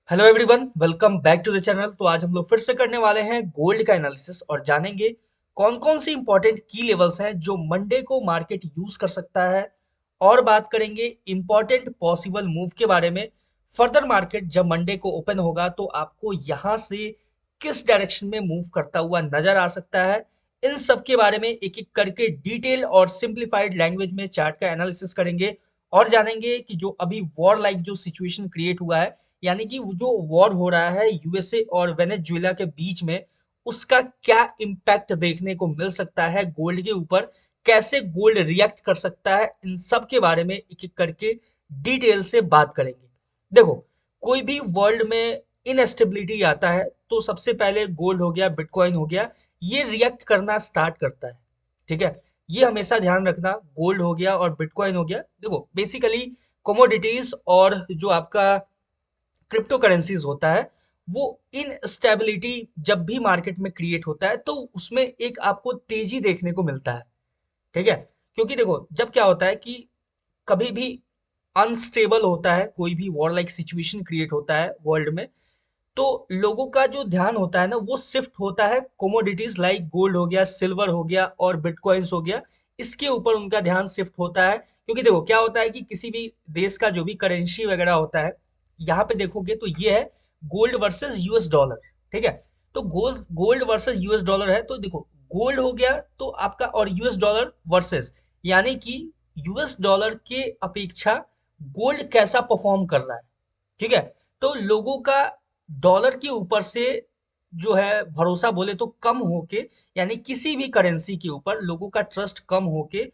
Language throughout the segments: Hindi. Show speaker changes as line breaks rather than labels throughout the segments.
Hello everyone, welcome back to the channel. तो आज हम लोग फिर से करने वाले हैं गोल्ड का एनालिसिस और जानेंगे कौन कौन सी इंपॉर्टेंट की लेवल्स हैं जो मंडे को मार्केट यूज कर सकता है। और बात करेंगे इंपॉर्टेंट पॉसिबल मूव के बारे में। फर्दर मार्केट जब मंडे को ओपन होगा तो आपको यहाँ से किस डायरेक्शन में मूव करता हुआ नजर आ सकता है, इन सब के बारे में एक एक करके डिटेल और सिंप्लीफाइड लैंग्वेज में चार्ट का एनालिसिस करेंगे। और जानेंगे कि जो अभी वॉर लाइक जो सिचुएशन क्रिएट हुआ है, यानी कि वो जो वॉर हो रहा है यूएसए और वेनेजुएला के बीच में, उसका क्या इम्पैक्ट देखने को मिल सकता है गोल्ड के ऊपर, कैसे गोल्ड रिएक्ट कर सकता है, इन सब के बारे में एक एक करके डिटेल से बात करेंगे। देखो, कोई भी वर्ल्ड में इनस्टेबिलिटी आता है तो सबसे पहले गोल्ड हो गया, बिटकॉइन हो गया, ये रिएक्ट करना स्टार्ट करता है। ठीक है, ये हमेशा ध्यान रखना। गोल्ड हो गया और बिटकॉइन हो गया, देखो बेसिकली कमोडिटीज और जो आपका क्रिप्टो करेंसीज होता है, वो इनस्टेबिलिटी जब भी मार्केट में क्रिएट होता है तो उसमें एक आपको तेजी देखने को मिलता है। ठीक है, क्योंकि देखो जब क्या होता है कि कभी भी अनस्टेबल होता है, कोई भी वॉर लाइक सिचुएशन क्रिएट होता है वर्ल्ड में, तो लोगों का जो ध्यान होता है ना वो शिफ्ट होता है कोमोडिटीज लाइक गोल्ड हो गया, सिल्वर हो गया और बिटकॉइंस हो गया, इसके ऊपर उनका ध्यान शिफ्ट होता है। क्योंकि देखो क्या होता है कि किसी भी देश का जो भी करेंसी वगैरह होता है, यहाँ पे देखोगे तो ये है गोल्ड वर्सेस यूएस डॉलर। ठीक है, तो gold gold versus US dollar है, तो देखो गोल्ड हो गया तो आपका और यूएस डॉलर वर्सेस, यानी कि यूएस डॉलर के अपेक्षा गोल्ड कैसा परफॉर्म कर रहा है। ठीक है, तो लोगों का डॉलर के ऊपर से जो है भरोसा बोले तो कम होके, यानी किसी भी करेंसी के ऊपर लोगों का ट्रस्ट कम होके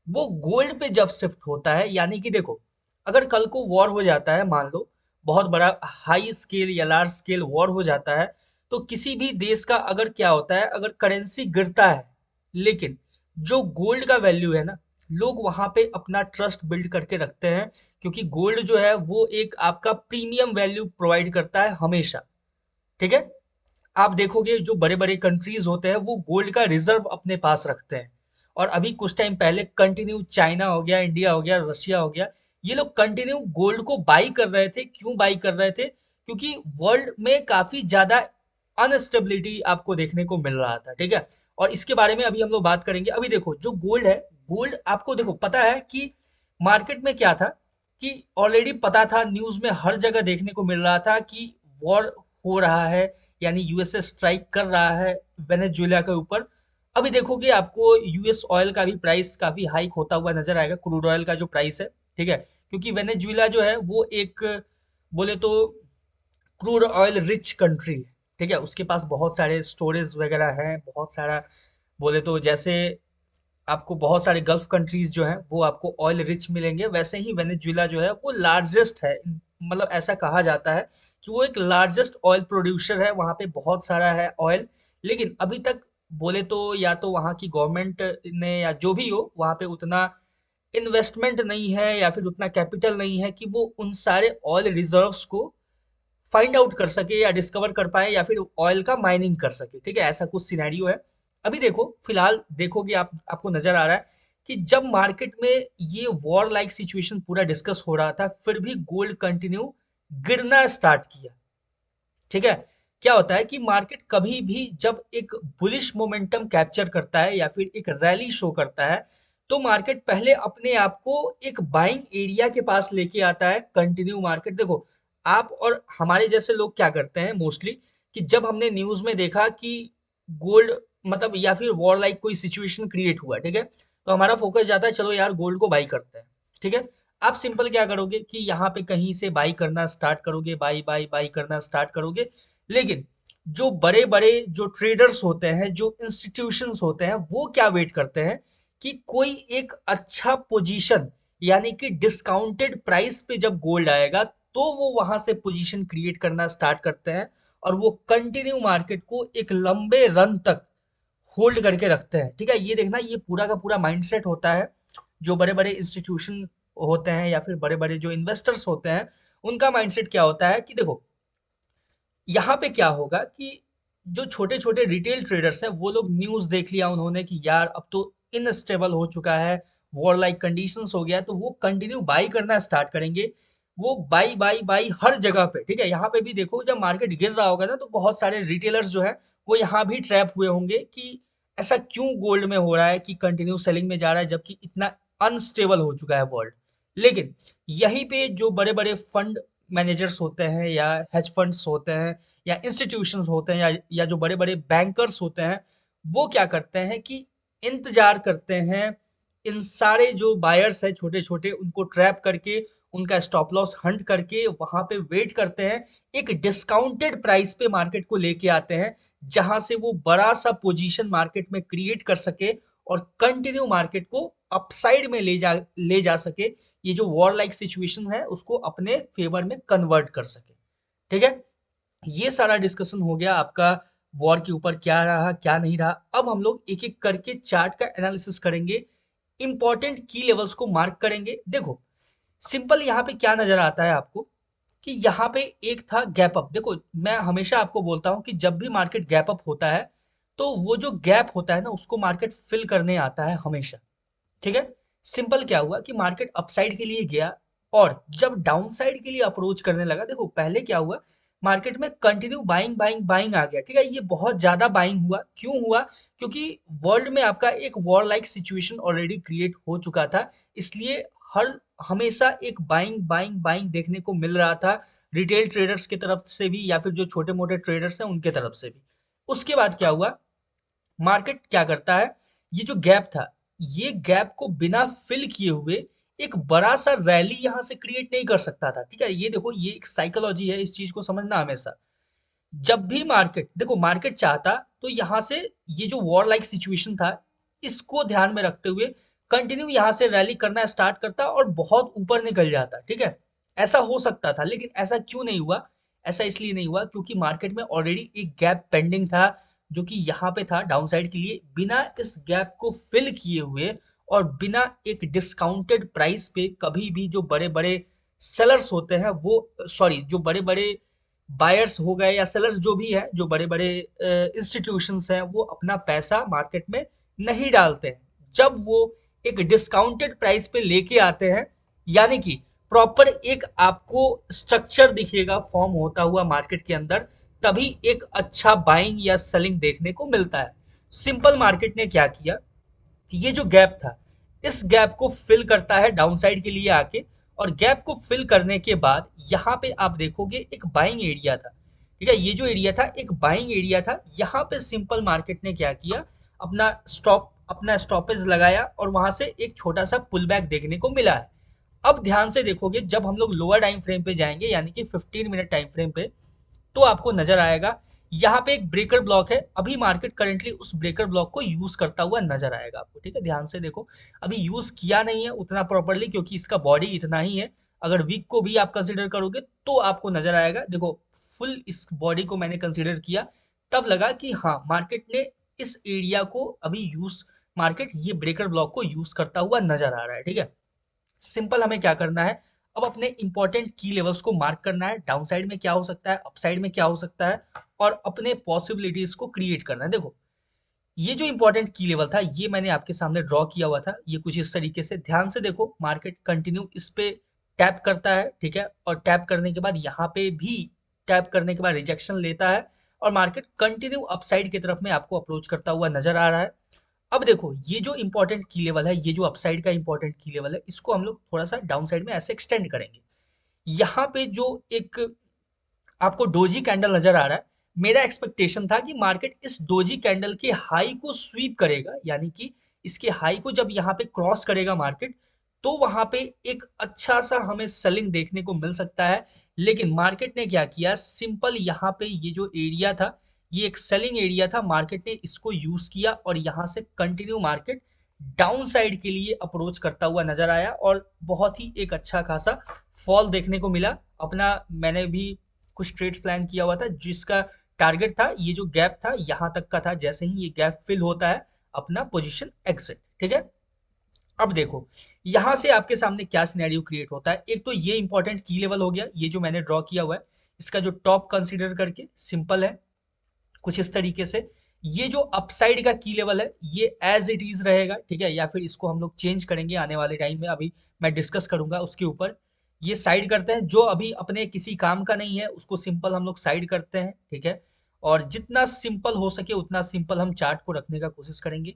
वो गोल्ड पे जब शिफ्ट होता है, यानी कि देखो अगर कल को वॉर हो जाता है, मान लो बहुत बड़ा हाई स्केल या लार्ज स्केल वॉर हो जाता है, तो किसी भी देश का अगर क्या होता है, अगर करेंसी गिरता है लेकिन जो गोल्ड का वैल्यू है ना, लोग वहां पे अपना ट्रस्ट बिल्ड करके रखते हैं। क्योंकि गोल्ड जो है वो एक आपका प्रीमियम वैल्यू प्रोवाइड करता है हमेशा। ठीक है, आप देखोगे जो बड़े बड़े कंट्रीज होते हैं वो गोल्ड का रिजर्व अपने पास रखते हैं। और अभी कुछ टाइम पहले कंटिन्यू चाइना हो गया, इंडिया हो गया, रशिया हो गया, ये लोग कंटिन्यू गोल्ड को बाई कर रहे थे। क्यों बाई कर रहे थे? क्योंकि वर्ल्ड में काफी ज्यादा अनस्टेबिलिटी आपको देखने को मिल रहा था। ठीक है, और इसके बारे में अभी हम लोग बात करेंगे। अभी देखो जो गोल्ड है, गोल्ड आपको देखो पता है कि मार्केट में क्या था, कि ऑलरेडी पता था, न्यूज में हर जगह देखने को मिल रहा था कि वॉर हो रहा है, यानी यूएसए स्ट्राइक कर रहा है वेनेजुएला के ऊपर। अभी देखोगे आपको यूएस ऑयल का भी प्राइस काफी हाइक होता हुआ नजर आएगा, क्रूड ऑयल का जो प्राइस है। ठीक है, क्योंकि वेनेजुएला जो है वो एक बोले तो क्रूड ऑयल रिच कंट्री है। ठीक है, उसके पास बहुत सारे स्टोरेज वगैरह हैं, बहुत सारा बोले तो जैसे आपको बहुत सारे गल्फ कंट्रीज जो हैं वो आपको ऑयल रिच मिलेंगे, वैसे ही वेनेजुएला जो है वो लार्जेस्ट है। मतलब ऐसा कहा जाता है कि वो एक लार्जेस्ट ऑयल प्रोड्यूसर है, वहाँ पे बहुत सारा है ऑयल। लेकिन अभी तक बोले तो या तो वहाँ की गवर्नमेंट ने या जो भी हो वहाँ पे उतना इन्वेस्टमेंट नहीं है या फिर उतना कैपिटल नहीं है कि वो उन सारे ऑयल रिजर्व्स को फाइंड आउट कर सके या डिस्कवर कर पाए या फिर ऑयल का माइनिंग कर सके। ठीक है, ऐसा कुछ सिनेरियो है। अभी देखो फिलहाल देखोगे आपको नजर आ रहा है कि जब मार्केट में ये वॉर लाइक सिचुएशन पूरा डिस्कस हो रहा था फिर भी गोल्ड कंटिन्यू गिरना स्टार्ट किया। ठीक है, क्या होता है कि मार्केट कभी भी जब एक बुलिश मोमेंटम कैप्चर करता है या फिर एक रैली शो करता है, तो मार्केट पहले अपने आप को एक बाइंग एरिया के पास लेके आता है। कंटिन्यू मार्केट देखो, आप और हमारे जैसे लोग क्या करते हैं मोस्टली, कि जब हमने न्यूज में देखा कि गोल्ड मतलब या फिर वॉर लाइक कोई सिचुएशन क्रिएट हुआ, ठीक है, तो हमारा फोकस जाता है चलो यार गोल्ड को बाई करते हैं। ठीक है, आप सिंपल क्या करोगे कि यहाँ पे कहीं से बाई करना स्टार्ट करोगे, बाई बाई बाई करना स्टार्ट करोगे। लेकिन जो बड़े बड़े जो ट्रेडर्स होते हैं, जो इंस्टीट्यूशंस होते हैं, वो क्या वेट करते हैं कि कोई एक अच्छा पोजीशन, यानी कि डिस्काउंटेड प्राइस पे जब गोल्ड आएगा तो वो वहां से पोजीशन क्रिएट करना स्टार्ट करते हैं और वो कंटिन्यू मार्केट को एक लंबे रन तक होल्ड करके रखते हैं। ठीक है, ये देखना, ये पूरा का पूरा माइंडसेट होता है जो बड़े बड़े इंस्टीट्यूशन होते हैं या फिर बड़े बड़े जो इन्वेस्टर्स होते हैं, उनका माइंडसेट क्या होता है कि देखो यहाँ पे क्या होगा कि जो छोटे छोटे रिटेल ट्रेडर्स हैं वो लोग न्यूज देख लिया उन्होंने कि यार अब तो इनस्टेबल हो चुका है, वॉर लाइक कंडीशंस हो गया, तो वो कंटिन्यू बाई करना स्टार्ट करेंगे। वो बाई बाई बाई हर जगह पे, ठीक है। यहाँ पे भी देखो जब मार्केट गिर रहा होगा ना तो बहुत सारे रिटेलर्स जो है वो यहाँ भी ट्रैप हुए होंगे कि ऐसा क्यों गोल्ड में हो रहा है कि कंटिन्यू सेलिंग में जा रहा है जबकि इतना अनस्टेबल हो चुका है वर्ल्ड। लेकिन यहीं पे जो बड़े बड़े फंड मैनेजर्स होते हैं या हेज फंड्स होते हैं या इंस्टीट्यूशंस होते हैं या जो बड़े बड़े बैंकर्स होते हैं, वो क्या करते हैं कि इंतजार करते हैं इन सारे जो बायर्स है छोटे छोटे उनको ट्रैप करके उनका स्टॉप लॉस हंट करके वहां पे वेट करते हैं, एक डिस्काउंटेड प्राइस पे मार्केट को लेके आते हैं जहां से वो बड़ा सा पोजीशन मार्केट में क्रिएट कर सके और कंटिन्यू मार्केट को अपसाइड में ले जा सके, ये जो वॉर लाइक सिचुएशन है उसको अपने फेवर में कन्वर्ट कर सके। ठीक है, ये सारा डिस्कशन हो गया आपका वॉर के ऊपर क्या रहा क्या नहीं रहा। अब हम लोग एक एक करके चार्ट का एनालिसिस करेंगे, इंपॉर्टेंट की लेवल्स को मार्क करेंगे। देखो सिंपल यहाँ पे क्या नजर आता है आपको कि यहाँ पे एक था गैप अप। देखो मैं हमेशा आपको बोलता हूँ कि जब भी मार्केट गैप अप होता है तो वो जो गैप होता है ना उसको मार्केट फिल करने आता है हमेशा। ठीक है, सिंपल क्या हुआ कि मार्केट अपसाइड के लिए गया और जब डाउन साइड के लिए अप्रोच करने लगा, देखो पहले क्या हुआ मार्केट में कंटिन्यू बाइंग बाइंग बाइंग आ गया। ठीक है, ये बहुत ज्यादा बाइंग हुआ, क्यों हुआ? क्योंकि वर्ल्ड में आपका एक war like situation already create हो चुका था, इसलिए हर हमेशा एक बाइंग बाइंग बाइंग देखने को मिल रहा था, रिटेल ट्रेडर्स की तरफ से भी या फिर जो छोटे मोटे ट्रेडर्स हैं उनके तरफ से भी। उसके बाद क्या हुआ, मार्केट क्या करता है, ये जो गैप था ये गैप को बिना फिल किए हुए एक बड़ा सा रैली यहां से क्रिएट नहीं कर सकता था। ठीक है, ये देखो ये एक साइकोलॉजी है, इस चीज को समझना हमेशा। जब भी मार्केट, देखो मार्केट चाहता तो यहां से ये जो वॉर लाइक सिचुएशन था इसको ध्यान में रखते हुए कंटिन्यू यहां से रैली करना स्टार्ट करता और बहुत ऊपर निकल जाता। ठीक है, ऐसा हो सकता था, लेकिन ऐसा क्यों नहीं हुआ? ऐसा इसलिए नहीं हुआ क्योंकि मार्केट में ऑलरेडी एक गैप पेंडिंग था जो कि यहाँ पे था डाउनसाइड के लिए। बिना इस गैप को फिल किए हुए और बिना एक डिस्काउंटेड प्राइस पे कभी भी जो बड़े बड़े सेलर्स होते हैं वो, सॉरी जो बड़े बड़े बायर्स हो गए या सेलर्स जो भी है, जो बड़े बड़े इंस्टीट्यूशंस हैं वो अपना पैसा मार्केट में नहीं डालते हैं जब वो एक डिस्काउंटेड प्राइस पे लेके आते हैं। यानी कि प्रॉपर एक आपको स्ट्रक्चर दिखेगा फॉर्म होता हुआ मार्केट के अंदर, तभी एक अच्छा बाइंग या सेलिंग देखने को मिलता है। सिंपल मार्केट ने क्या किया, ये जो गैप था इस गैप को फिल करता है डाउनसाइड के लिए आके, और गैप को फिल करने के बाद यहाँ पे आप देखोगे एक बाइंग एरिया था। ठीक है, ये जो एरिया था एक बाइंग एरिया था, यहाँ पे सिंपल मार्केट ने क्या किया, अपना स्टॉपेज लगाया और वहां से एक छोटा सा पुल बैक देखने को मिला है। अब ध्यान से देखोगे जब हम लोग लोअर टाइम फ्रेम पे जाएंगे यानी कि 15 मिनट टाइम फ्रेम पे, तो आपको नजर आएगा यहाँ पे एक ब्रेकर ब्लॉक है। अभी मार्केट करंटली उस ब्रेकर ब्लॉक को यूज करता हुआ नजर आएगा आपको। ठीक है, ध्यान से देखो, अभी यूज किया नहीं है उतना प्रॉपरली क्योंकि इसका बॉडी इतना ही है। अगर वीक को भी आप कंसीडर करोगे तो आपको नजर आएगा। देखो फुल इस बॉडी को मैंने कंसीडर किया, तब लगा कि हाँ मार्केट ने इस एरिया को अभी यूज, मार्केट ये ब्रेकर ब्लॉक को यूज करता हुआ नजर आ रहा है। ठीक है, सिंपल हमें क्या करना है, अब अपने इंपॉर्टेंट की लेवल्स को मार्क करना है, डाउन साइड में क्या हो सकता है, अपसाइड में क्या हो सकता है, और अपने पॉसिबिलिटीज को क्रिएट करना है। देखो ये जो इंपॉर्टेंट की लेवल था ये मैंने आपके सामने ड्रॉ किया हुआ था, ये कुछ इस तरीके से। ध्यान से देखो मार्केट कंटिन्यू इस पे टैप करता है। ठीक है, और टैप करने के बाद यहाँ पे भी टैप करने के बाद रिजेक्शन लेता है और मार्केट कंटिन्यू अपसाइड की तरफ में आपको अप्रोच करता हुआ नजर आ रहा है। अब देखो ये जो इंपॉर्टेंट की लेवल है, ये जो अपसाइड का इंपॉर्टेंट की लेवल है, इसको हम लोग थोड़ा सा डाउन साइड में ऐसे एक्सटेंड करेंगे। यहाँ पे जो एक आपको डोजी कैंडल नजर आ रहा है, मेरा एक्सपेक्टेशन था कि मार्केट इस डोजी कैंडल के हाई को स्वीप करेगा, यानी कि इसके हाई को जब यहाँ पे क्रॉस करेगा मार्केट तो वहां पे एक अच्छा सा हमें सेलिंग देखने को मिल सकता है। लेकिन मार्केट ने क्या किया, सिंपल यहाँ पे ये जो एरिया था ये एक सेलिंग एरिया था, मार्केट ने इसको यूज किया और यहाँ से कंटिन्यू मार्केट डाउन साइड के लिए अप्रोच करता हुआ नजर आया और बहुत ही एक अच्छा खासा फॉल देखने को मिला। अपना मैंने भी कुछ ट्रेड्स प्लान किया हुआ था जिसका टारगेट था ये जो गैप था यहाँ तक का था, जैसे ही ये गैप फिल होता है अपना पोजीशन एग्जिट। ठीक है, अब देखो यहां से आपके सामने क्या सिनेरियो क्रिएट होता है। एक तो ये इंपॉर्टेंट की लेवल हो गया, ये जो मैंने ड्रॉ किया हुआ है इसका जो टॉप कंसीडर करके सिंपल है कुछ इस तरीके से। ये जो अपसाइड का की लेवल है ये एज इट इज रहेगा। ठीक है, या फिर इसको हम लोग चेंज करेंगे आने वाले टाइम में, अभी मैं डिस्कस करूंगा उसके ऊपर। ये साइड करते हैं, जो अभी अपने किसी काम का नहीं है उसको सिंपल हम लोग साइड करते हैं, ठीक है। और जितना सिंपल हो सके उतना सिंपल हम चार्ट को रखने का कोशिश करेंगे।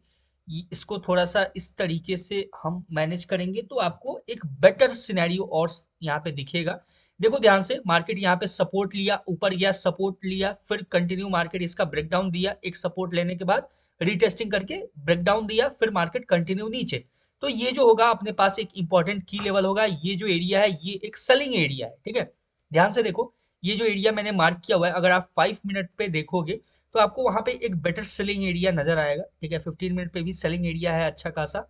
इसको थोड़ा सा इस तरीके से हम मैनेज करेंगे तो आपको एक बेटर सिनेरियो और यहाँ पे दिखेगा। देखो ध्यान से, मार्केट यहाँ पे सपोर्ट लिया, ऊपर गया, सपोर्ट लिया, फिर कंटिन्यू मार्केट इसका ब्रेकडाउन दिया, एक सपोर्ट लेने के बाद रीटेस्टिंग करके ब्रेकडाउन दिया, फिर मार्केट कंटिन्यू नीचे। तो ये जो होगा अपने पास एक इंपॉर्टेंट की लेवल होगा। ये जो एरिया है ये एक सेलिंग एरिया है, ठीक है। ध्यान से देखो, ये जो एरिया मैंने मार्क किया हुआ है, अगर आप 5 मिनट पे देखोगे तो आपको वहां पे एक बेटर सेलिंग एरिया नजर आएगा, ठीक है। 15 मिनट पे भी सेलिंग एरिया है अच्छा खासा,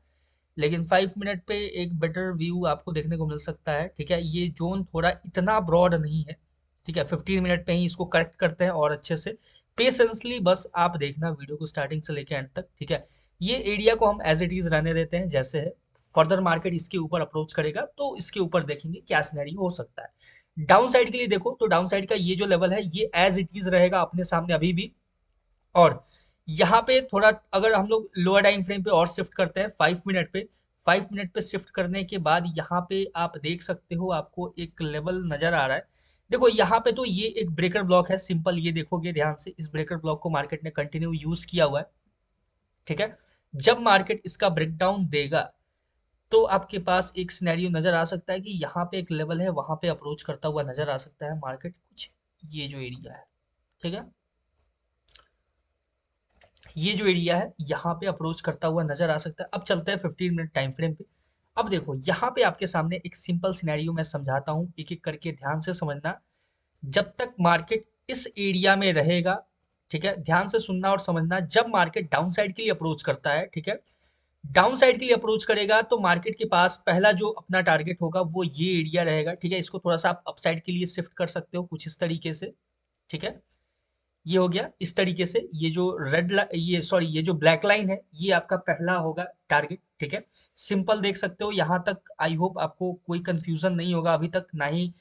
लेकिन 5 मिनट पे एक बेटर व्यू आपको देखने को मिल सकता है, ठीक है। ये जोन थोड़ा इतना ब्रॉड नहीं है, ठीक है। 15 मिनट पे ही इसको करेक्ट करते हैं और अच्छे से पेशेंसली बस आप देखना वीडियो को स्टार्टिंग से लेकर एंड तक, ठीक है। ये एरिया को हम एज इट इज रहने देते हैं जैसे है। फर्दर मार्केट इसके ऊपर अप्रोच करेगा तो इसके ऊपर देखेंगे क्या सिनेरियो हो सकता है। डाउन साइड के लिए देखो तो डाउन साइड का ये जो लेवल है ये एज इट इज रहेगा अपने सामने अभी भी। और यहाँ पे थोड़ा अगर हम लोग लोअर टाइम फ्रेम पे और शिफ्ट करते हैं 5 मिनट पे, 5 मिनट पे शिफ्ट करने के बाद यहाँ पे आप देख सकते हो आपको एक लेवल नजर आ रहा है। देखो यहाँ पे तो ये एक ब्रेकर ब्लॉक है सिंपल, ये देखोगे ध्यान से, इस ब्रेकर ब्लॉक को मार्केट ने कंटिन्यू यूज किया हुआ है, ठीक है। जब मार्केट इसका ब्रेकडाउन देगा तो आपके पास एक सिनेरियो नजर आ सकता है कि यहाँ पे एक लेवल है, वहां पे अप्रोच करता हुआ नजर आ सकता है मार्केट कुछ, ये जो एरिया है, ठीक है। ये जो एरिया है यहाँ पे अप्रोच करता हुआ नजर आ सकता है। अब चलते हैं 15 मिनट टाइम फ्रेम पे। अब देखो यहाँ पे आपके सामने एक सिंपल सिनेरियो मैं समझाता हूँ, एक एक करके ध्यान से समझना। जब तक मार्केट इस एरिया में रहेगा, ठीक है, ध्यान से सुनना और समझना। जब मार्केट डाउन साइड के लिए अप्रोच करता है, ठीक है, डाउन साइड के लिए अप्रोच करेगा तो मार्केट के पास पहला जो अपना टारगेट होगा वो ये एरिया रहेगा, ठीक है। इसको थोड़ा सा आप अपसाइड के लिए शिफ्ट कर सकते हो कुछ इस तरीके से, ठीक है। ये हो गया इस तरीके से, ये जो ये सॉरी ये जो ब्लैक लाइन है ये आपका पहला होगा टारगेट, ठीक है। सिंपल देख सकते हो यहाँ तक, आई होप आपको कोई कंफ्यूजन नहीं होगा अभी तक, ना ही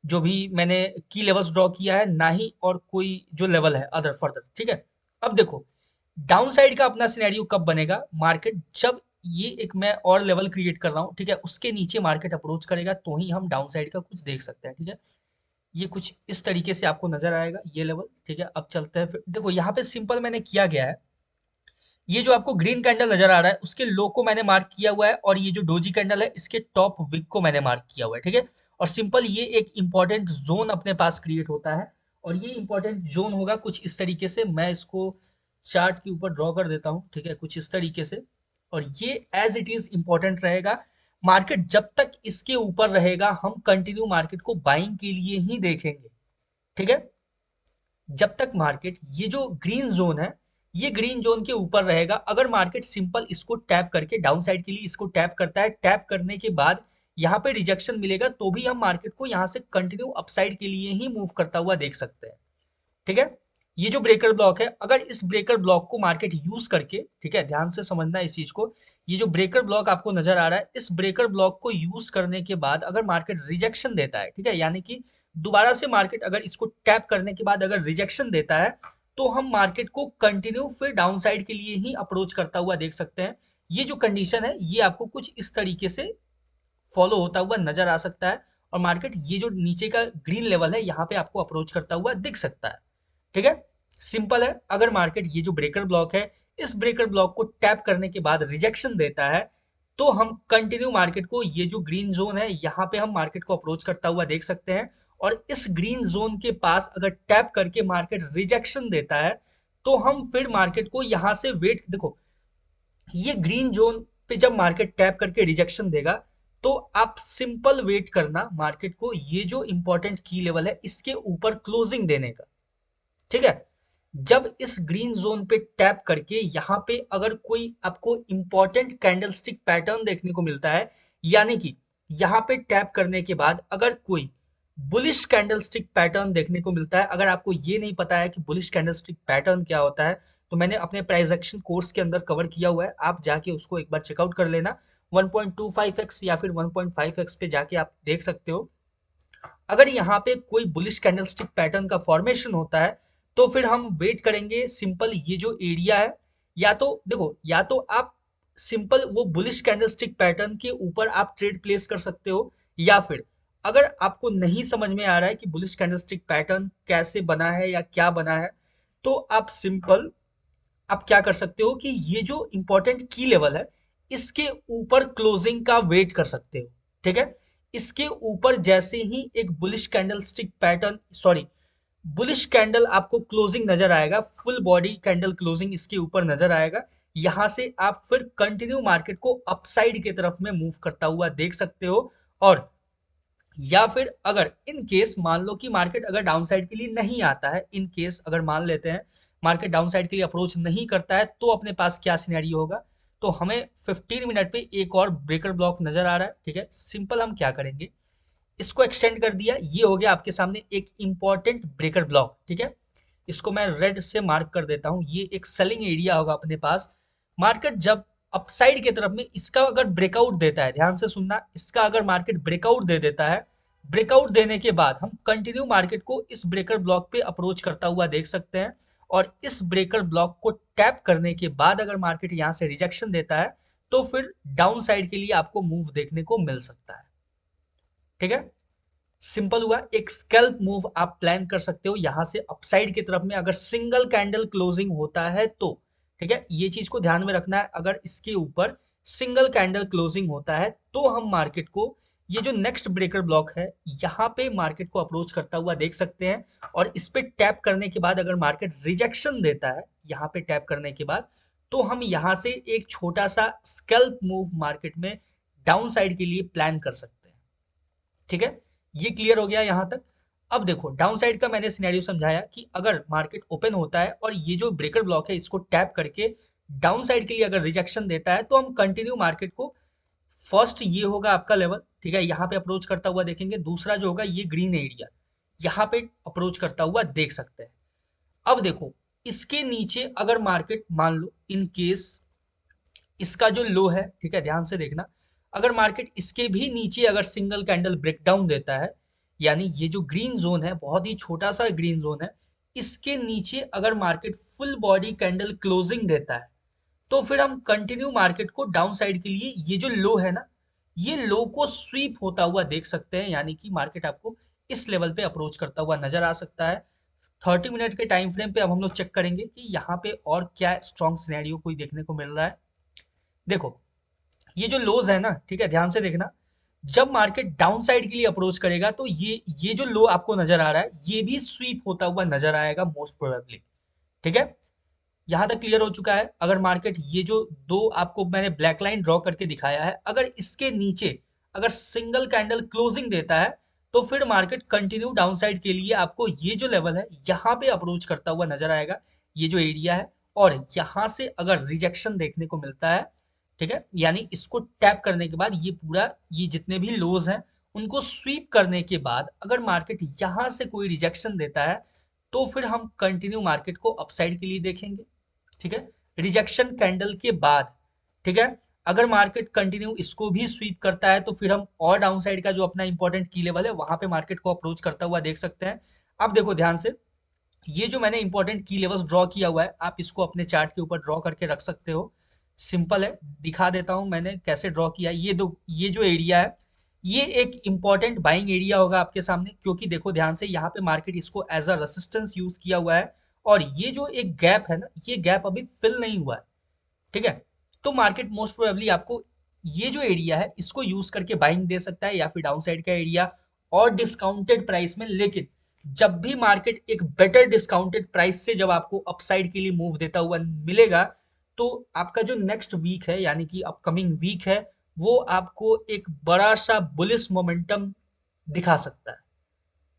जो भी मैंने की लेवल्स ड्रॉ किया है, ना ही और कोई जो लेवल है अदर फर्दर, ठीक है। अब देखो डाउन साइड का अपना सिनेरियो कब बनेगा, मार्केट जब ये एक मैं और लेवल क्रिएट कर रहा हूँ, ठीक है, उसके नीचे मार्केट अप्रोच करेगा तो ही हम डाउन साइड का कुछ देख सकते हैं, ठीक है। ये कुछ इस तरीके से आपको नजर आएगा ये लेवल, ठीक है। अब चलते हैं फिर, देखो यहाँ पे सिंपल मैंने किया गया है, ये जो आपको ग्रीन कैंडल नजर आ रहा है उसके लो को मैंने मार्क किया हुआ है, और ये जो डोजी कैंडल है इसके टॉप विक को मैंने मार्क किया हुआ है, ठीक है। और सिंपल ये एक इंपॉर्टेंट जोन अपने पास क्रिएट होता है, और ये इंपॉर्टेंट जोन होगा कुछ इस तरीके से, मैं इसको चार्ट के ऊपर ड्रॉ कर देता हूँ, ठीक है, कुछ इस तरीके से। और ये एज इट इज इंपॉर्टेंट रहेगा। मार्केट जब तक इसके ऊपर रहेगा हम कंटिन्यू मार्केट को बाइंग के लिए ही देखेंगे, ठीक है। जब तक मार्केट ये जो ग्रीन जोन है ये ग्रीन जोन के ऊपर रहेगा, अगर मार्केट सिंपल इसको टैप करके डाउन साइड के लिए इसको टैप करता है, टैप करने के बाद यहाँ पे रिजेक्शन मिलेगा तो भी हम मार्केट को यहाँ से कंटिन्यू अपसाइड के लिए ही मूव करता हुआ देख सकते हैं, ठीक है। ये जो ब्रेकर ब्लॉक है, अगर इस ब्रेकर ब्लॉक को मार्केट यूज करके, ठीक है, ध्यान से समझना इस चीज को, ये जो ब्रेकर ब्लॉक आपको नजर आ रहा है इस ब्रेकर ब्लॉक को यूज करने के बाद अगर मार्केट रिजेक्शन देता है, ठीक है, यानी कि दोबारा से मार्केट अगर इसको टैप करने के बाद अगर रिजेक्शन देता है तो हम मार्केट को कंटिन्यू फिर डाउन साइड के लिए ही अप्रोच करता हुआ देख सकते हैं। ये जो कंडीशन है ये आपको कुछ इस तरीके से फॉलो होता हुआ नजर आ सकता है, और मार्केट ये जो नीचे का ग्रीन लेवल है यहाँ पे आपको अप्रोच करता हुआ दिख सकता है, ठीक है। सिंपल है, अगर मार्केट ये जो ब्रेकर ब्लॉक है इस ब्रेकर ब्लॉक को टैप करने के बाद रिजेक्शन देता है तो हम कंटिन्यू मार्केट को ये जो ग्रीन जोन है यहाँ पे हम मार्केट को अप्रोच करता हुआ देख सकते हैं। और इस ग्रीन जोन के पास अगर टैप करके मार्केट रिजेक्शन देता है तो हम फिर मार्केट को यहाँ से वेट, देखो ये ग्रीन जोन पे जब मार्केट टैप करके रिजेक्शन देगा तो आप सिंपल वेट करना मार्केट को ये जो इंपॉर्टेंट की लेवल है इसके ऊपर क्लोजिंग देने का, ठीक है। जब इस ग्रीन जोन पे टैप करके यहाँ पे अगर कोई आपको इंपॉर्टेंट कैंडलस्टिक पैटर्न देखने को मिलता है, यानी कि यहाँ पे टैप करने के बाद अगर कोई बुलिश कैंडलस्टिक पैटर्न देखने को मिलता है, अगर आपको ये नहीं पता है कि बुलिश कैंडलस्टिक पैटर्न क्या होता है तो मैंने अपने प्राइस एक्शन कोर्स के अंदर कवर किया हुआ है, आप जाके उसको एक बार चेकआउट कर लेना। 1.25x या फिर 1.5x पे जाके आप देख सकते हो। अगर यहाँ पे कोई बुलिश कैंडलस्टिक पैटर्न का फॉर्मेशन होता है तो फिर हम वेट करेंगे सिंपल ये जो एरिया है, या तो देखो या तो आप सिंपल वो बुलिश कैंडलस्टिक पैटर्न के ऊपर आप ट्रेड प्लेस कर सकते हो, या फिर अगर आपको नहीं समझ में आ रहा है कि बुलिश कैंडलस्टिक पैटर्न कैसे बना है या क्या बना है, तो आप क्या कर सकते हो कि ये जो इंपॉर्टेंट की लेवल है, इसके ऊपर क्लोजिंग का वेट कर सकते हो। ठीक है, इसके ऊपर जैसे ही एक bullish candlestick pattern, sorry, bullish candle आपको क्लोजिंग नजर आएगा, फुल बॉडी कैंडल क्लोजिंग इसके ऊपर नजर आएगा, यहां से आप फिर कंटिन्यू मार्केट को अपसाइड की तरफ में मूव करता हुआ देख सकते हो। और या फिर अगर इन केस मान लो कि मार्केट अगर डाउन साइड के लिए नहीं आता है, इन केस अगर मान लेते हैं मार्केट डाउन साइड के लिए अप्रोच नहीं करता है, तो अपने पास क्या सिनेरियो होगा। तो हमें 15 मिनट पे एक और ब्रेकर ब्लॉक नजर आ रहा है। ठीक है, सिंपल हम क्या करेंगे, इसको एक्सटेंड कर दिया, ये हो गया आपके सामने एक इंपॉर्टेंट ब्रेकर ब्लॉक। ठीक है, इसको मैं रेड से मार्क कर देता हूं, ये एक सेलिंग एरिया होगा अपने पास। मार्केट जब अपसाइड की तरफ में इसका अगर ब्रेकआउट देता है, ध्यान से सुनना, इसका अगर मार्केट ब्रेकआउट दे देता है, ब्रेकआउट देने के बाद हम कंटिन्यू मार्केट को इस ब्रेकर ब्लॉक पे अप्रोच करता हुआ देख सकते हैं। और इस ब्रेकर ब्लॉक को टैप करने के बाद अगर मार्केट यहां से रिजेक्शन देता है, तो फिर डाउन साइड के लिए आपको मूव देखने को मिल सकता है। ठीक है, सिंपल हुआ, एक स्कैल्प मूव आप प्लान कर सकते हो यहां से अपसाइड की तरफ में, अगर सिंगल कैंडल क्लोजिंग होता है तो। ठीक है, ये चीज को ध्यान में रखना है, अगर इसके ऊपर सिंगल कैंडल क्लोजिंग होता है तो हम मार्केट को ये जो नेक्स्ट ब्रेकर ब्लॉक है यहाँ पे मार्केट को अप्रोच करता हुआ देख सकते हैं। और इस पे टैप करने के बाद अगर मार्केट रिजेक्शन देता है यहाँ पे टैप करने के बाद, तो हम यहाँ से एक छोटा सा स्कैल्प मूव मार्केट में डाउन साइड के लिए प्लान कर सकते हैं। ठीक है, ये क्लियर हो गया यहां तक। अब देखो डाउन साइड का मैंने सिनेरियो समझाया कि अगर मार्केट ओपन होता है और ये जो ब्रेकर ब्लॉक है इसको टैप करके डाउन साइड के लिए अगर रिजेक्शन देता है, तो हम कंटिन्यू मार्केट को, फर्स्ट ये होगा आपका लेवल, ठीक है, यहाँ पे अप्रोच करता हुआ देखेंगे। दूसरा जो होगा ये ग्रीन एरिया, यहाँ पे अप्रोच करता हुआ देख सकते हैं। अब देखो इसके नीचे अगर मार्केट मान लो इन केस इसका जो लो है, ठीक है, ध्यान से देखना, अगर मार्केट इसके भी नीचे अगर सिंगल कैंडल ब्रेकडाउन देता है, यानी ये जो ग्रीन जोन है बहुत ही छोटा सा ग्रीन जोन है, इसके नीचे अगर market full body candle closing देता है, तो फिर हम कंटिन्यू मार्केट को डाउन साइड के लिए ये जो लो है ना, ये लो को स्वीप होता हुआ देख सकते हैं, यानी कि मार्केट आपको इस लेवल पे अप्रोच करता हुआ नजर आ सकता है। 30 मिनट के टाइम फ्रेम पे अब हम लोग चेक करेंगे कि यहाँ पे और क्या स्ट्रॉन्ग सिनेरियो कोई देखने को मिल रहा है। देखो ये जो लोज है ना, ठीक है, ध्यान से देखना, जब मार्केट डाउन साइड के लिए अप्रोच करेगा तो ये जो लो आपको नजर आ रहा है ये भी स्वीप होता हुआ नजर आएगा मोस्ट प्रोबेबली। ठीक है, यहां तक क्लियर हो चुका है। अगर मार्केट ये जो दो आपको मैंने ब्लैक लाइन ड्रॉ करके दिखाया है, अगर इसके नीचे अगर सिंगल कैंडल क्लोजिंग देता है, तो फिर मार्केट कंटिन्यू डाउन साइड के लिए आपको ये जो लेवल है यहाँ पे अप्रोच करता हुआ नजर आएगा, ये जो एरिया है। और यहाँ से अगर रिजेक्शन देखने को मिलता है, ठीक है, यानी इसको टैप करने के बाद ये पूरा ये जितने भी लोज हैं उनको स्वीप करने के बाद अगर मार्केट यहाँ से कोई रिजेक्शन देता है, तो फिर हम कंटिन्यू मार्केट को अपसाइड के लिए देखेंगे। ठीक है, रिजेक्शन कैंडल के बाद, ठीक है, अगर मार्केट कंटिन्यू इसको भी स्वीप करता है, तो फिर हम और डाउन साइड का जो अपना इंपॉर्टेंट की लेवल है वहां पे मार्केट को अप्रोच करता हुआ देख सकते हैं। अब देखो ध्यान से, ये जो मैंने इंपॉर्टेंट की लेवल्स ड्रॉ किया हुआ है, आप इसको अपने चार्ट के ऊपर ड्रॉ करके रख सकते हो। सिंपल है, दिखा देता हूं मैंने कैसे ड्रॉ किया है। ये जो एरिया है ये एक इंपॉर्टेंट बाइंग एरिया होगा आपके सामने, क्योंकि देखो ध्यान से यहाँ पे मार्केट इसको एज अ रेसिस्टेंस यूज किया हुआ है। और ये जो एक गैप है ना, ये गैप अभी फिल नहीं हुआ है। ठीक है, तो मार्केट मोस्ट प्रोबेबली आपको ये जो एरिया है इसको यूज करके बाइंग दे सकता है, या फिर डाउन साइड का एरिया और डिस्काउंटेड प्राइस में। लेकिन जब भी मार्केट एक बेटर डिस्काउंटेड प्राइस से जब आपको अपसाइड के लिए मूव देता हुआ मिलेगा, तो आपका जो नेक्स्ट वीक है यानी कि अपकमिंग वीक है, वो आपको एक बड़ा सा बुलिश मोमेंटम दिखा सकता है।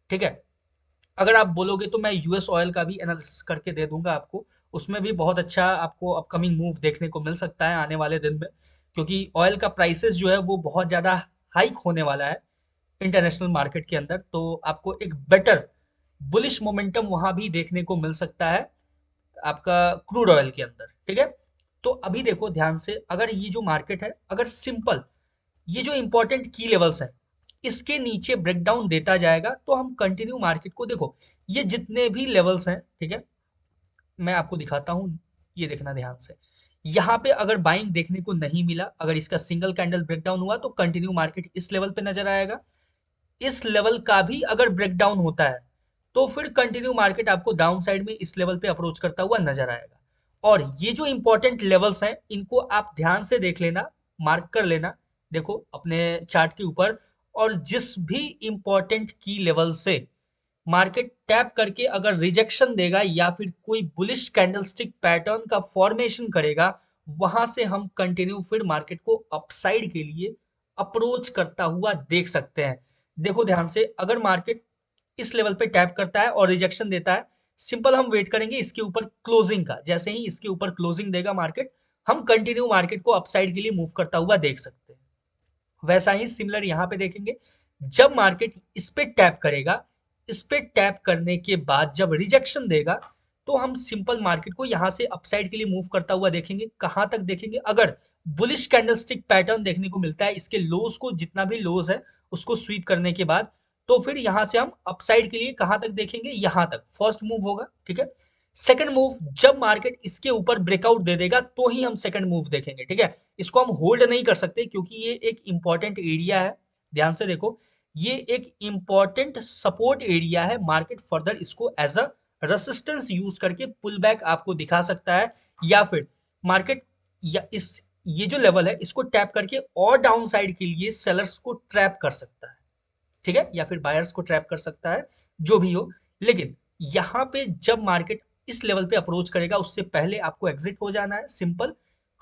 ठीक है, अगर आप बोलोगे तो मैं यूएस ऑयल का भी एनालिसिस करके दे दूंगा आपको, उसमें भी बहुत अच्छा आपको अपकमिंग मूव देखने को मिल सकता है आने वाले दिन में, क्योंकि ऑयल का प्राइसेस जो है वो बहुत ज़्यादा हाइक होने वाला है इंटरनेशनल मार्केट के अंदर, तो आपको एक बेटर बुलिश मोमेंटम वहां भी देखने को मिल सकता है आपका क्रूड ऑयल के अंदर। ठीक है, तो अभी देखो ध्यान से, अगर ये जो मार्केट है, अगर सिंपल ये जो इंपॉर्टेंट की लेवल्स है इसके नीचे ब्रेकडाउन देता जाएगा, तो हम कंटिन्यू मार्केट को, देखो ये जितने भी लेवल्स हैं, ठीक है, मैं आपको दिखाता हूँ, ये देखना ध्यान से, यहाँ पे अगर बाइंग देखने को नहीं मिला, अगर इसका सिंगल कैंडल ब्रेकडाउन हुआ, तो कंटिन्यू मार्केट इस लेवल पे नजर आएगा। इस लेवल का भी अगर ब्रेकडाउन होता है तो फिर कंटिन्यू मार्केट आपको डाउन साइड में इस लेवल पे अप्रोच करता हुआ नजर आएगा। और ये जो इंपॉर्टेंट लेवल्स हैं इनको आप ध्यान से देख लेना, मार्क कर लेना, देखो अपने चार्ट के ऊपर। और जिस भी इंपॉर्टेंट की लेवल से मार्केट टैप करके अगर रिजेक्शन देगा या फिर कोई बुलिश कैंडलस्टिक पैटर्न का फॉर्मेशन करेगा, वहां से हम कंटिन्यू फिर मार्केट को अपसाइड के लिए अप्रोच करता हुआ देख सकते हैं। देखो ध्यान से, अगर मार्केट इस लेवल पे टैप करता है और रिजेक्शन देता है, सिंपल हम वेट करेंगे इसके ऊपर क्लोजिंग का। जैसे ही इसके ऊपर क्लोजिंग देगा मार्केट, हम कंटिन्यू मार्केट को अपसाइड के लिए मूव करता हुआ देख सकते हैं। वैसा ही सिमिलर यहाँ पे देखेंगे, जब मार्केट इस पे टैप करेगा, इस पे टैप करने के बाद जब रिजेक्शन देगा, तो हम सिंपल मार्केट को यहाँ से अपसाइड के लिए मूव करता हुआ देखेंगे। कहाँ तक देखेंगे? अगर बुलिश कैंडलस्टिक पैटर्न देखने को मिलता है, इसके लोज को, जितना भी लोज है उसको स्वीप करने के बाद, तो फिर यहाँ से हम अपसाइड के लिए कहाँ तक देखेंगे? यहाँ तक फर्स्ट मूव होगा, ठीक है। सेकंड मूव, जब मार्केट इसके ऊपर ब्रेकआउट दे देगा तो ही हम सेकंड मूव देखेंगे, ठीक है। इसको हम होल्ड नहीं कर सकते क्योंकि ये एक इंपॉर्टेंट एरिया है। ध्यान से देखो, ये एक इंपॉर्टेंट सपोर्ट एरिया है। मार्केट फर्दर इसको एज अ रेसिस्टेंस यूज करके पुल बैक आपको दिखा सकता है, या फिर मार्केट या इस ये जो लेवल है इसको टैप करके और डाउन साइड के लिए सेलर्स को ट्रैप कर सकता है, ठीक है, या फिर बायर्स को ट्रैप कर सकता है, जो भी हो। लेकिन यहाँ पे जब मार्केट इस लेवल पे अप्रोच करेगा उससे पहले आपको एग्जिट हो जाना है, सिंपल।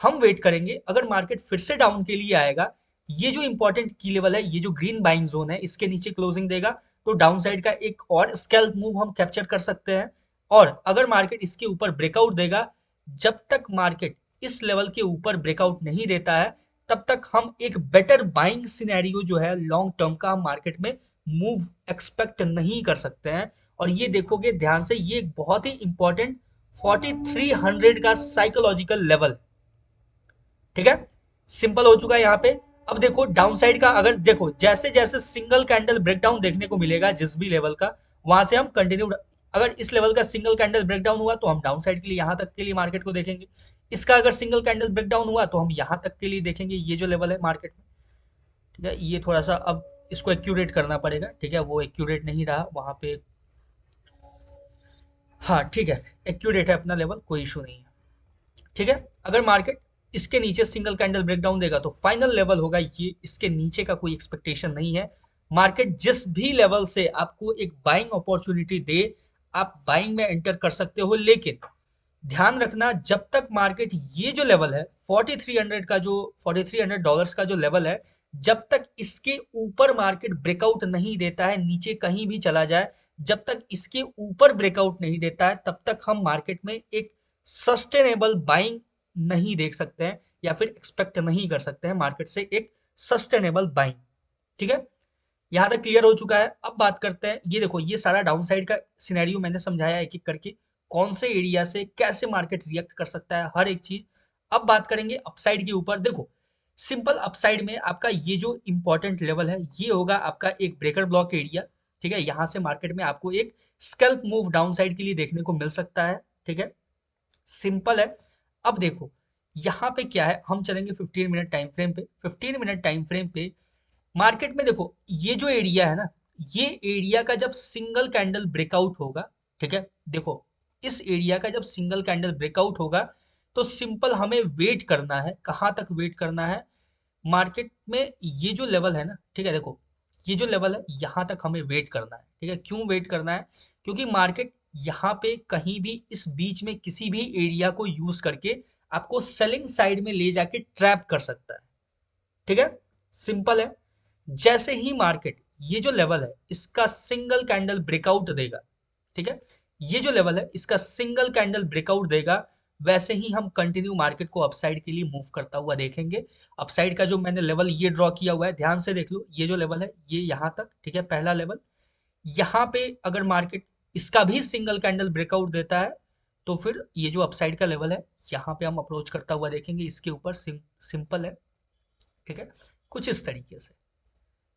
हम वेट करेंगे, अगर मार्केट फिर से डाउन के लिए आएगा, ये जो इंपॉर्टेंट की लेवल है, ये जो ग्रीन बाइंग जोन है, इसके नीचे क्लोजिंग देगा, तो डाउन साइड का एक और स्कैल्प मूव हम कैप्चर कर सकते हैं। और अगर मार्केट इसके ऊपर ब्रेकआउट देगा, जब तक मार्केट इस लेवल के ऊपर ब्रेकआउट नहीं देता है, तब तक हम एक बेटर बाइंग सिनेरियो जो है लॉन्ग टर्म का हम मार्केट में मूव एक्सपेक्ट नहीं कर सकते हैं। और ये देखोगे ध्यान से, ये एक बहुत ही इंपॉर्टेंट 4300 का साइकोलॉजिकल लेवल, ठीक है। सिंपल हो चुका है यहाँ पे। अब देखो डाउन साइड का, अगर देखो जैसे जैसे सिंगल कैंडल ब्रेकडाउन देखने को मिलेगा जिस भी लेवल का, वहां से हम कंटिन्यू, अगर इस लेवल का सिंगल कैंडल ब्रेकडाउन हुआ तो हम डाउन साइड के लिए यहाँ तक के लिए मार्केट को देखेंगे। इसका अगर सिंगल कैंडल ब्रेकडाउन हुआ तो हम यहाँ तक के लिए देखेंगे, ये जो लेवल है मार्केट में, ठीक है। ये थोड़ा सा अब इसको एक्यूरेट करना पड़ेगा, ठीक है, वो एक्यूरेट नहीं रहा वहां पे। हाँ ठीक है, एक्यूरेट है अपना लेवल, कोई इशू नहीं है, ठीक है। अगर मार्केट इसके नीचे सिंगल कैंडल ब्रेकडाउन देगा तो फाइनल लेवल होगा ये, इसके नीचे का कोई एक्सपेक्टेशन नहीं है। मार्केट जिस भी लेवल से आपको एक बाइंग अपॉर्चुनिटी दे, आप बाइंग में एंटर कर सकते हो। लेकिन ध्यान रखना, जब तक मार्केट ये जो लेवल है 4300 का, जो $4300 का जो लेवल है, जब तक इसके ऊपर मार्केट ब्रेकआउट नहीं देता है, नीचे कहीं भी चला जाए, जब तक इसके ऊपर ब्रेकआउट नहीं देता है, तब तक हम मार्केट में एक सस्टेनेबल बाइंग नहीं देख सकते हैं, या फिर एक्सपेक्ट नहीं कर सकते हैं मार्केट से एक सस्टेनेबल बाइंग, ठीक है। यहाँ तक क्लियर हो चुका है। अब बात करते हैं, ये देखो ये सारा डाउन साइड का सिनेरियो मैंने समझाया एक एक करके, कौन से एरिया से कैसे मार्केट रिएक्ट कर सकता है, हर एक चीज। अब बात करेंगे अपसाइड के ऊपर। देखो सिंपल अपसाइड में आपका ये जो इंपॉर्टेंट लेवल है, ये होगा आपका एक ब्रेकर ब्लॉक एरिया, ठीक है। यहाँ से मार्केट में आपको एक स्कैल्प मूव डाउन साइड के लिए देखने को मिल सकता है, ठीक है, सिंपल है। अब देखो यहाँ पे क्या है, हम चलेंगे 15 मिनट टाइम फ्रेम पे। 15 मिनट टाइम फ्रेम पे मार्केट में देखो, ये जो एरिया है ना, ये एरिया का जब सिंगल कैंडल ब्रेकआउट होगा, ठीक है, देखो इस एरिया का जब सिंगल कैंडल ब्रेकआउट होगा, तो सिंपल हमें वेट करना है। कहाँ तक वेट करना है? मार्केट में ये जो लेवल है ना, ठीक है, देखो ये जो लेवल है यहाँ तक हमें वेट करना है, ठीक है। क्यों वेट करना है? क्योंकि मार्केट यहाँ पे कहीं भी इस बीच में किसी भी एरिया को यूज करके आपको सेलिंग साइड में ले जाके ट्रैप कर सकता है, ठीक है, सिंपल है। जैसे ही मार्केट ये जो लेवल है इसका सिंगल कैंडल ब्रेकआउट देगा, ठीक है, ये जो लेवल है इसका सिंगल कैंडल ब्रेकआउट देगा, वैसे ही हम कंटिन्यू मार्केट को अपसाइड के लिए मूव करता हुआ देखेंगे। अपसाइड का जो मैंने लेवल ये ड्रॉ किया हुआ है, ध्यान से देख लो, ये जो लेवल है ये यहाँ तक, ठीक है, पहला लेवल। यहाँ पे अगर मार्केट इसका भी सिंगल कैंडल ब्रेकआउट देता है, तो फिर ये जो अपसाइड का लेवल है यहाँ पे हम अप्रोच करता हुआ देखेंगे इसके ऊपर। सिंपल है, ठीक है, कुछ इस तरीके से।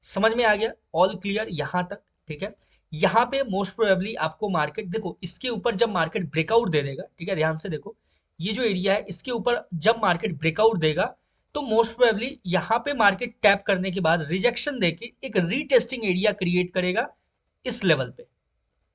समझ में आ गया? ऑल क्लियर यहाँ तक, ठीक है। यहाँ पे मोस्ट प्रोबेबली आपको मार्केट, देखो इसके ऊपर जब मार्केट ब्रेकआउट दे देगा, ठीक है, ध्यान से देखो, ये जो एरिया है इसके ऊपर जब मार्केट ब्रेकआउट देगा, तो मोस्ट प्रोबेबली यहाँ पे मार्केट टैप करने के बाद रिजेक्शन देके एक रीटेस्टिंग एरिया क्रिएट करेगा इस लेवल पे।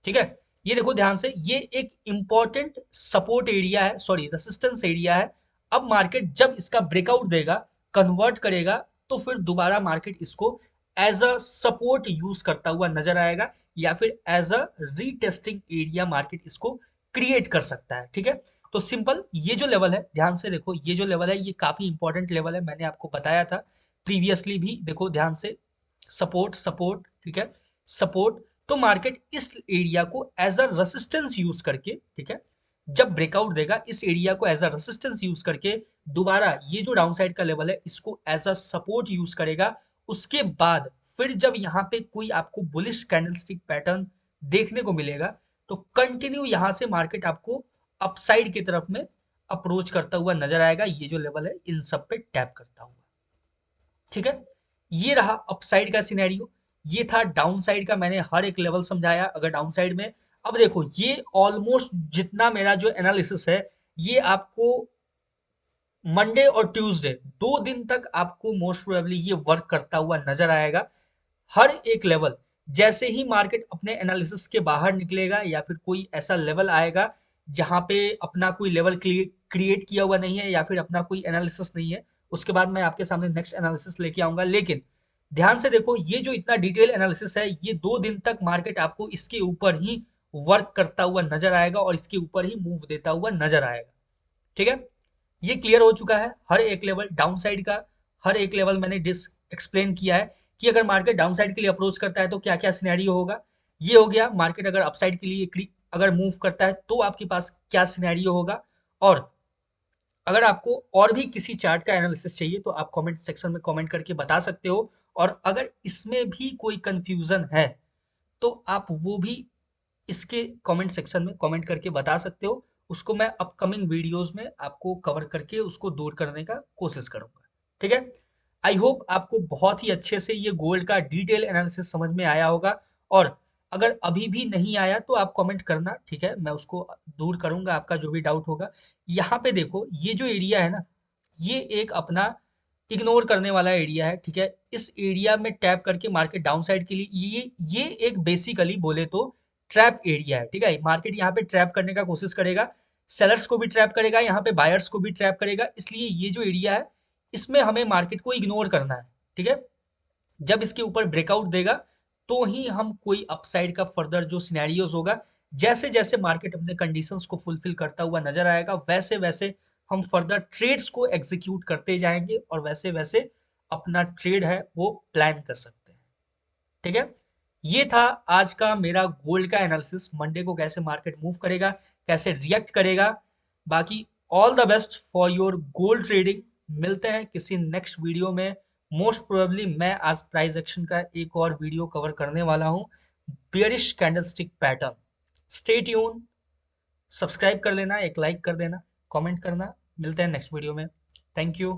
ठीक है, ये देखो ध्यान से, ये एक इंपॉर्टेंट सपोर्ट एरिया है, सॉरी रेसिस्टेंस एरिया है। अब मार्केट जब इसका ब्रेकआउट देगा, कन्वर्ट करेगा, तो फिर दोबारा मार्केट इसको एज अ सपोर्ट यूज करता हुआ नजर आएगा, या फिर as a retesting area market इसको क्रिएट कर सकता है। ठीक है, तो सिंपल ये जो लेवल है, ध्यान से देखो, ये जो लेवल है ये काफी इंपॉर्टेंट लेवल है, मैंने आपको बताया था प्रीवियसली भी। देखो ध्यान से, सपोर्ट सपोर्ट, ठीक है, सपोर्ट। तो मार्केट इस एरिया को एज अ रेसिस्टेंस यूज करके, ठीक है, जब ब्रेकआउट देगा इस एरिया को एज अ रेसिस्टेंस यूज करके दोबारा ये जो डाउन साइड का लेवल है इसको एज अ सपोर्ट यूज करेगा। उसके बाद फिर जब यहाँ पे कोई आपको बुलिश कैंडलस्टिक पैटर्न देखने को मिलेगा, तो कंटिन्यू यहाँ से मार्केट आपको अपसाइड की तरफ में अप्रोच करता हुआ नजर आएगा, ये जो लेवल है इन सब पे टैप करता हुआ। ठीक है, ये रहा अपसाइड का सिनेरियो, ये था डाउन साइड का, मैंने हर एक लेवल समझाया। अगर डाउन साइड में, अब देखो ये ऑलमोस्ट जितना मेरा जो एनालिसिस है ये आपको मंडे और ट्यूसडे 2 दिन तक आपको मोस्ट प्रोबेबली ये वर्क करता हुआ नजर आएगा। हर एक लेवल, जैसे ही मार्केट अपने एनालिसिस के बाहर निकलेगा या फिर कोई ऐसा लेवल आएगा जहां पे अपना कोई लेवल क्रिएट किया हुआ नहीं है या फिर अपना कोई एनालिसिस नहीं है, उसके बाद मैं आपके सामने नेक्स्ट एनालिसिस लेके आऊंगा। लेकिन ध्यान से देखो, ये जो इतना डिटेल एनालिसिस है ये 2 दिन तक मार्केट आपको इसके ऊपर ही वर्क करता हुआ नजर आएगा और इसके ऊपर ही मूव देता हुआ नजर आएगा। ठीक है, ये क्लियर हो चुका है हर एक लेवल डाउन साइड का। हर एक लेवल मैंने डिस एक्सप्लेन किया है कि अगर मार्केट डाउन साइड के लिए अप्रोच करता है तो क्या क्या सिनेरियो होगा। ये हो गया मार्केट अगर अपसाइड के लिए अगर मूव करता है तो आपके पास क्या सिनेरियो होगा। और अगर आपको और भी किसी चार्ट का एनालिसिस चाहिए तो आप कमेंट सेक्शन में कमेंट करके बता सकते हो। और अगर इसमें भी कोई कंफ्यूजन है तो आप वो भी इसके कमेंट सेक्शन में कमेंट करके बता सकते हो। उसको मैं अपकमिंग वीडियोस में आपको कवर करके उसको दूर करने का कोशिश करूंगा। ठीक है, आई होप आपको बहुत ही अच्छे से ये गोल्ड का डिटेल एनालिसिस समझ में आया होगा। और अगर अभी भी नहीं आया तो आप कमेंट करना, ठीक है, मैं उसको दूर करूंगा आपका जो भी डाउट होगा। यहाँ पे देखो ये जो एरिया है ना, ये एक अपना इग्नोर करने वाला एरिया है। ठीक है, इस एरिया में टैप करके मार्केट डाउन साइड के लिए ये एक बेसिकली बोले तो ट्रैप एरिया है। ठीक है, मार्केट यहाँ पे ट्रैप करने का कोशिश करेगा, सेलर्स को भी ट्रैप करेगा, यहाँ पे बायर्स को भी ट्रैप करेगा, इसलिए ये जो एरिया है इसमें हमें मार्केट को इग्नोर करना है। ठीक है, जब इसके ऊपर ब्रेकआउट देगा तो ही हम कोई अपसाइड का फर्दर जो सिनेरियोज होगा, जैसे जैसे मार्केट अपने कंडीशंस को फुलफिल करता हुआ नजर आएगा वैसे वैसे हम फर्दर ट्रेड्स को एग्जीक्यूट करते जाएंगे और वैसे वैसे अपना ट्रेड है वो प्लान कर सकते हैं। ठीक है, ये था आज का मेरा गोल्ड का एनालिसिस, मंडे को कैसे मार्केट मूव करेगा, कैसे रिएक्ट करेगा। बाकी all the best for your gold trading. मिलते हैं किसी नेक्स्ट वीडियो में। मोस्ट प्रोबेबली मैं आज प्राइस एक्शन का एक और वीडियो कवर करने वाला हूं, bearish candlestick pattern. Stay tune, subscribe कर लेना, एक लाइक कर देना, कमेंट करना। मिलते हैं नेक्स्ट वीडियो में। Thank you.